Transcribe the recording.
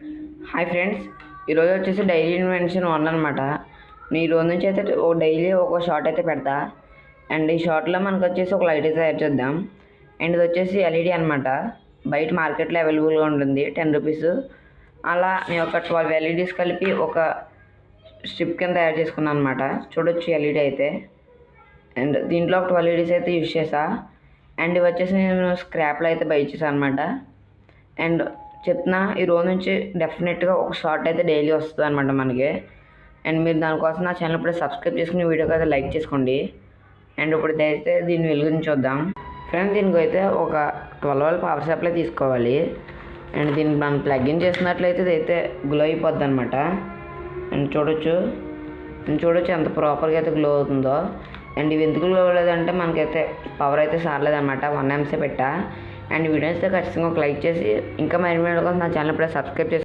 Hi friends, ఈరోజు వచ్చేసి daily invention 1 అనమాట. నేను ఈ రోజు నుంచి అయితే డైలీ ఒక షార్ట్ అయితే పెడతా. అండ్ ఈ షార్ట్లో మనకు వచ్చేసి ఒక లైట్ అయితే తయారు చేద్దాం. అండ్ ఇది వచ్చేసి ఎల్ఈడి అనమాట. బయట మార్కెట్లో అవైలబుల్గా ఉంటుంది 10 రూపీస్. అలా నేను ఒక 12 ఎల్ఈడీస్ కలిపి ఒక స్ట్రిప్ కింద తయారు చేసుకున్నాను అనమాట. చూడొచ్చు ఎల్ఈడి అయితే. అండ్ దీంట్లో ఒక 12 ఎల్ఈడీస్ అయితే యూజ్ చేసా. అండ్ ఇవి వచ్చేసి నేను స్క్రాప్లో అయితే బై చేశాను అనమాట. అండ్ చెప్తున్నా, ఈ రోజు నుంచి డెఫినెట్గా ఒక షార్ట్ అయితే డైలీ వస్తుంది అనమాట మనకి. అండ్ మీరు దానికోసం నా ఛానల్ ఇప్పుడే సబ్స్క్రైబ్ చేసుకుని వీడియోకి అయితే లైక్ చేసుకోండి. అండ్ ఇప్పుడు అయితే దీన్ని వెలుగుని చూద్దాం. ఫ్రెండ్స్, దీనికి అయితే ఒక 12 వోల్ట్ పవర్ సప్లై తీసుకోవాలి. అండ్ దీన్ని మనం ప్లగ్ ఇన్ చేసినట్లయితే ఇది అయితే గ్లో అయిపోద్ది అనమాట. అండ్ చూడొచ్చు ఎంత ప్రాపర్గా అయితే గ్లో అవుతుందో. అండ్ ఇవి ఎందుకు గ్లో అవ్వలేదంటే మనకైతే పవర్ అయితే సారలేదన్నమాట. 1 amps పెట్టా. అండ్ వీడియోస్ అయితే ఖచ్చితంగా ఒక లైక్ చేసి ఇంకా మరిన్ని వీడియోల కోసం నా ఛానల్ ఇప్పుడే సబ్స్క్రైబ్ చేసి